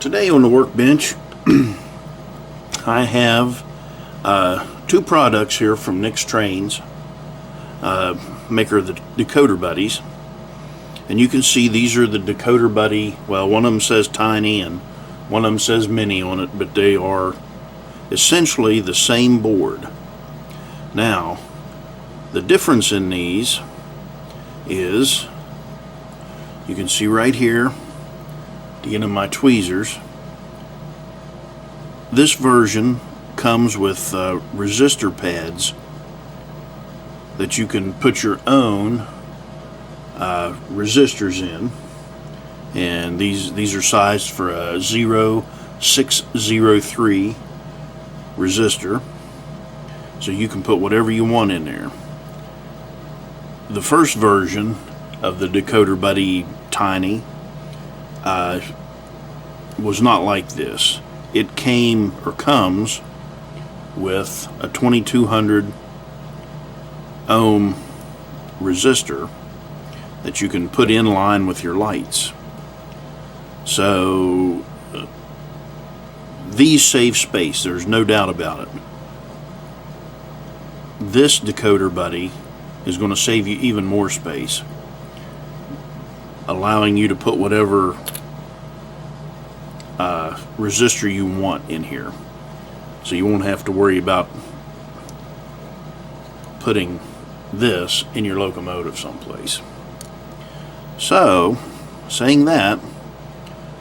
Today on the workbench I have two products here from Nick's Trains, maker of the Decoder Buddies. And you can see these are the Decoder Buddy, well, one of them says Tiny and one of them says Mini on it, but they are essentially the same board. Now, the difference in these is, you can see right here, the end of my tweezers. This version comes with resistor pads that you can put your own resistors in, and these are sized for a 0603 resistor, so you can put whatever you want in there. The first version of the Decoder Buddy Tiny was not like this. It came or comes with a 2200 ohm resistor that you can put in line with your lights. So these save space, there's no doubt about it. This Decoder Buddy is going to save you even more space, allowing you to put whatever resistor you want in here, so you won't have to worry about putting this in your locomotive someplace. So, saying that,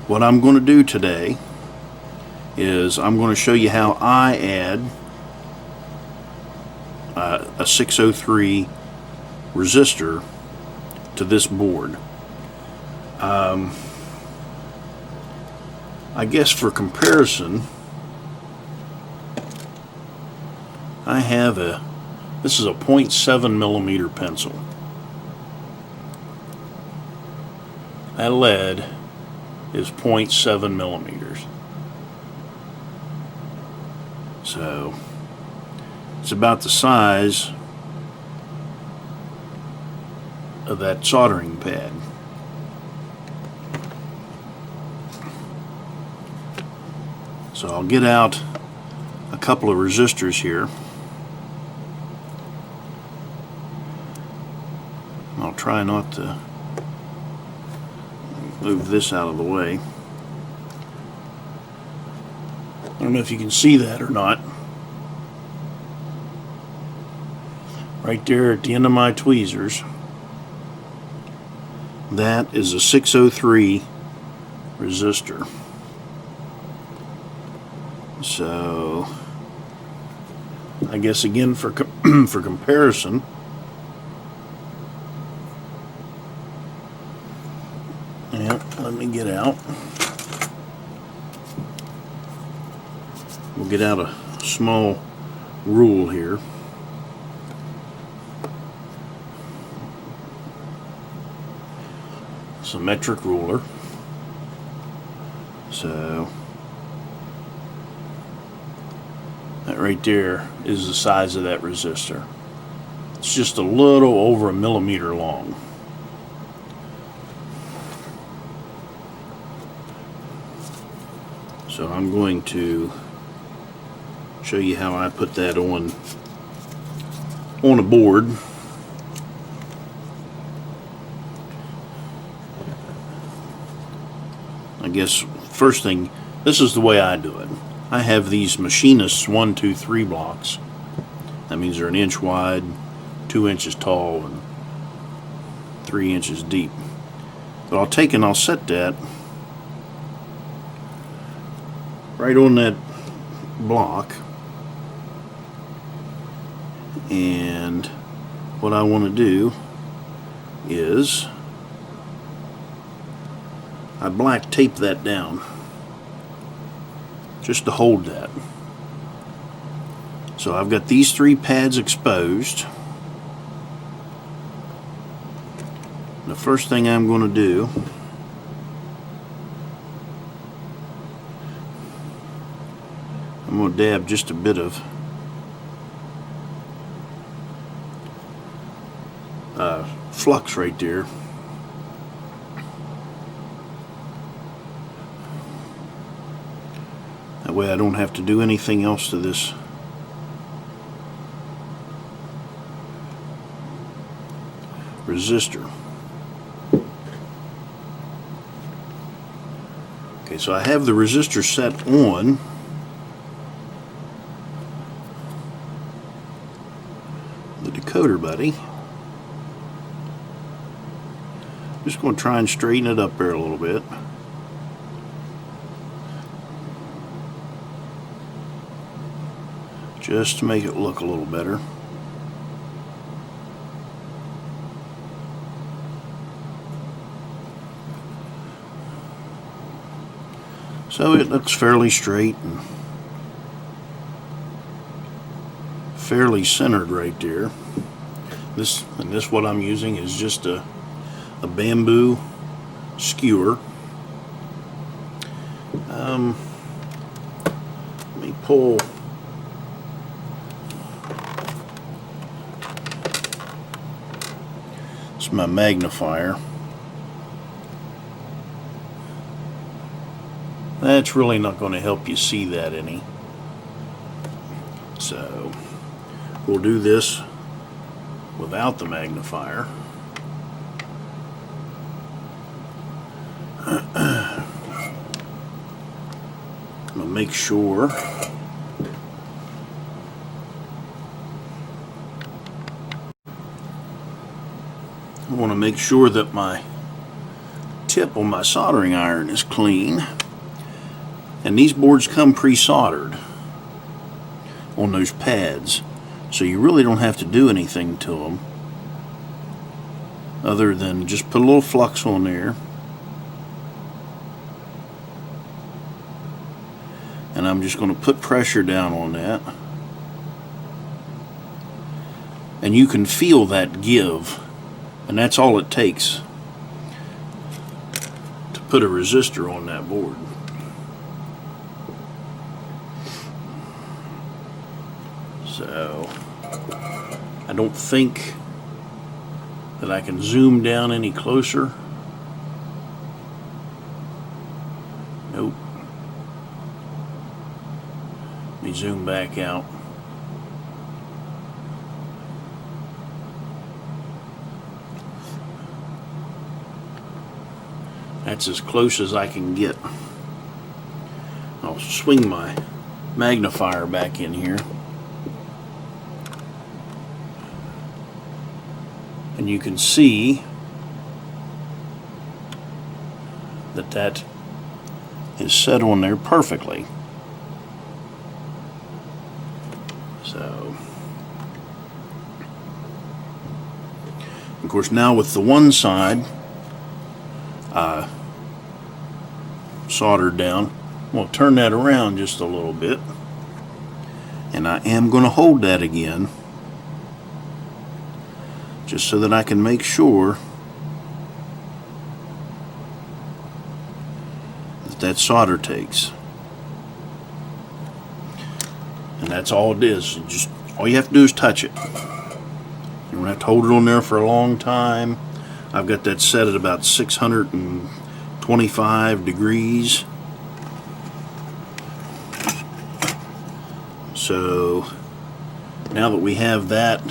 what I'm going to do today is I'm going to show you how I add a 603 resistor to this board. I guess for comparison, I have this is a 0.7 millimeter pencil. That lead is 0.7 millimeters. So it's about the size of that soldering pad. So I'll get out a couple of resistors here. I'll try not to move this out of the way. I don't know if you can see that or not. Right there at the end of my tweezers, that is a 603 resistor. So I guess again for for comparison, yeah, let me get out. We'll get out a small rule here. It's a metric ruler. So that right there is the size of that resistor. It's just a little over a millimeter long. So I'm going to show you how I put that on a board. I guess first thing, this is the way I do it. I have these machinist's 1, 2, 3 blocks. That means they're 1 inch wide, 2 inches tall, and 3 inches deep. But I'll take and I'll set that right on that block. And what I want to do is I black tape that down just to hold that. So I've got these 3 pads exposed. The first thing I'm going to do, I'm going to dab just a bit of flux right there. That way I don't have to do anything else to this resistor. Okay, so I have the resistor set on. The Decoder Buddy. Just going to try and straighten it up there a little bit. Just to make it look a little better. So it looks fairly straight and fairly centered right there. This what I'm using is just a bamboo skewer. Let me pull it's my magnifier. That's really not going to help you see that any. So we'll do this without the magnifier. I'm going to make sure that my tip on my soldering iron is clean. And these boards come pre-soldered on those pads, so you really don't have to do anything to them other than just put a little flux on there. And I'm just going to put pressure down on that. And you can feel that give, and that's all it takes to put a resistor on that board. So I don't think that I can zoom down any closer. Nope. Let me zoom back out. That's as close as I can get. I'll swing my magnifier back in here. And you can see that is set on there perfectly. So, of course, now with the one side soldered down, we'll turn that around just a little bit, and I am going to hold that again, just so that I can make sure that solder takes. And that's all it is. All you have to do is touch it. You don't have to hold it on there for a long time. I've got that set at about 625 degrees. So now that we have that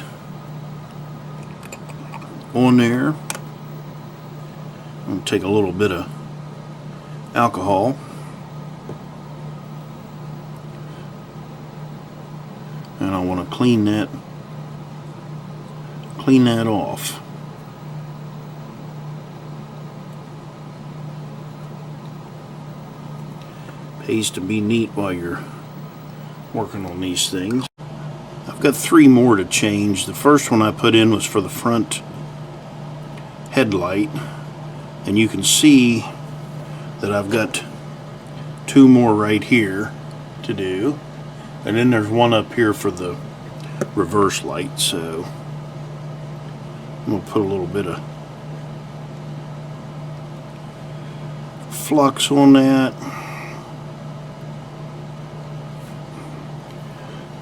on there, I'm going to take a little bit of alcohol and I want to clean that off. Pays to be neat while you're working on these things. I've got 3 more to change. The first one I put in was for the front headlight, and you can see that I've got 2 more right here to do, and then there's one up here for the reverse light. So I'm going to put a little bit of flux on that.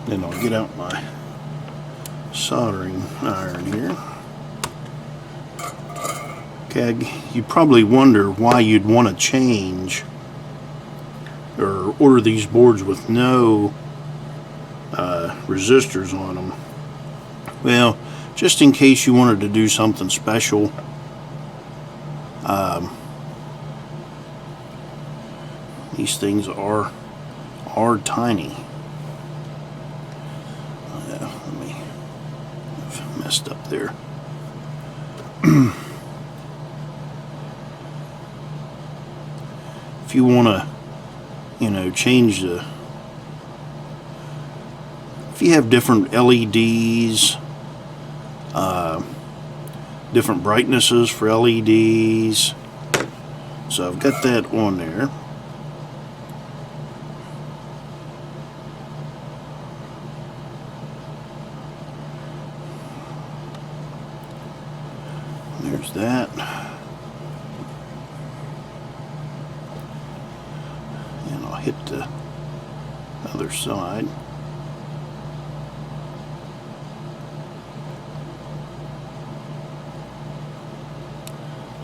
Then I'll get out my soldering iron here. Okay, you probably wonder why you'd want to change or order these boards with no resistors on them. Well, just in case you wanted to do something special, these things are tiny. Let me, I've messed up there. If you want to, change the, if you have different LEDs, different brightnesses for LEDs, so I've got that on there. There's that. And I'll hit the other side.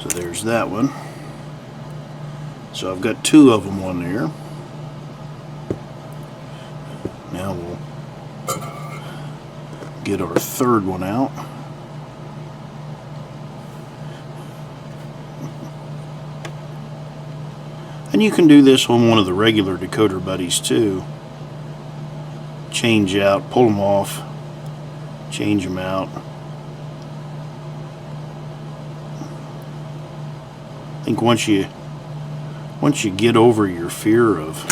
So there's that one. So I've got two of them on there. Now we'll get our third one out. And you can do this on one of the regular decoder buddies too. Change out, pull them off, change them out. I think once you get over your fear of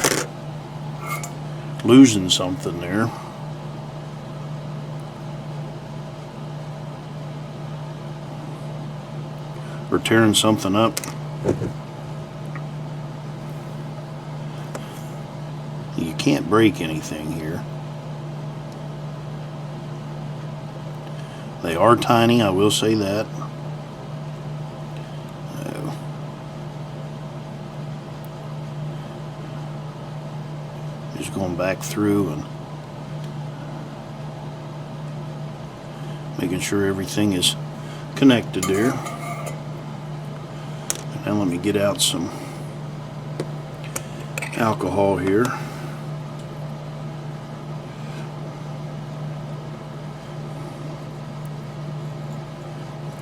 losing something there, or tearing something up, you can't break anything here. They are tiny, I will say that. Just going back through and making sure everything is connected there. Now let me get out some alcohol here.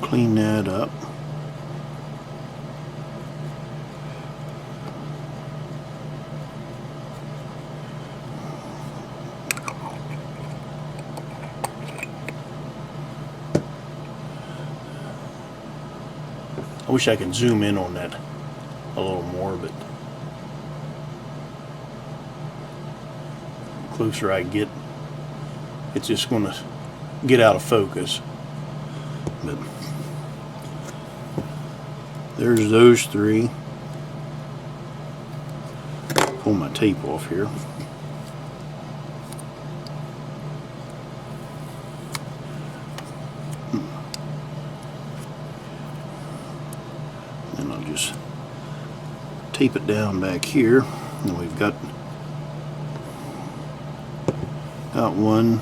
Clean that up. I wish I could zoom in on that a little more, but the closer I get, it's just going to get out of focus. But there's those three. Pull my tape off here. And I'll just tape it down back here. And we've got one.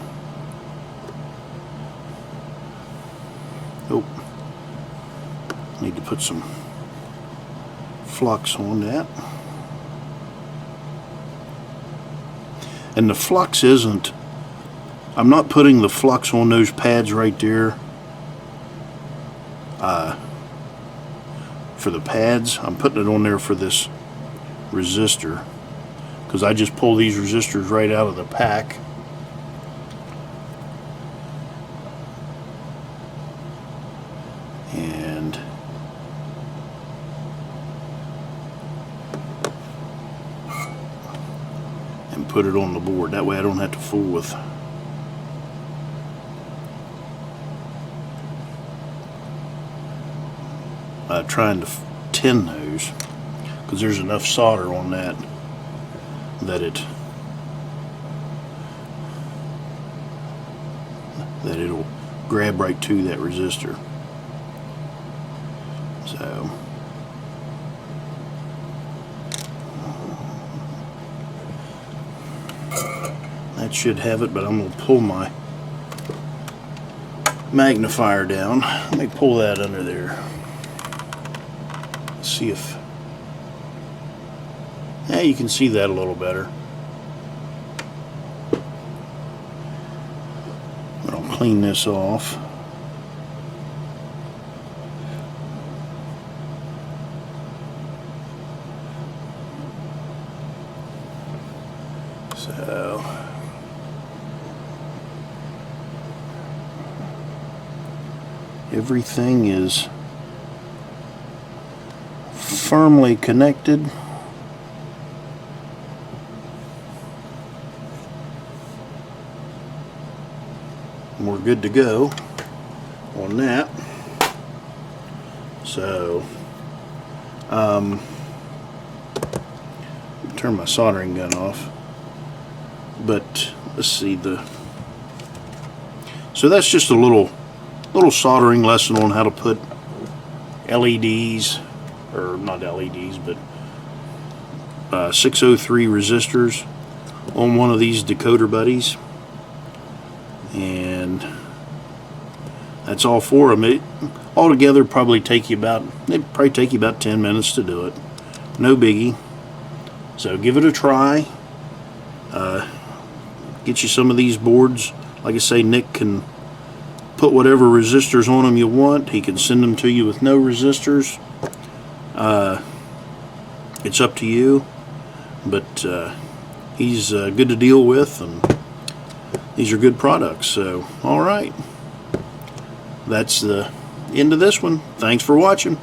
Oh, need to put some flux on that. And the flux isn't, I'm not putting the flux on those pads right there for the pads. I'm putting it on there for this resistor, because I just pull these resistors right out of the pack. And put it on the board. That way I don't have to fool with trying to tin those, because there's enough solder on that it'll grab right to that resistor. So that should have it, but I'm going to pull my magnifier down. Let me pull that under there. See if, Yeah, you can see that a little better. I'll clean this off. So everything is firmly connected. We're good to go on that. So turn my soldering gun off. But let's see, so that's just a little soldering lesson on how to put LEDs, or not LEDs, but 603 resistors on one of these decoder buddies. And that's all for them. It altogether it'd probably take you about 10 minutes to do it. No biggie. So give it a try. Get you some of these boards. Like I say, Nick can put whatever resistors on them you want. He can send them to you with no resistors. It's up to you, but he's good to deal with, and these are good products. So, all right, that's the end of this one. Thanks for watching.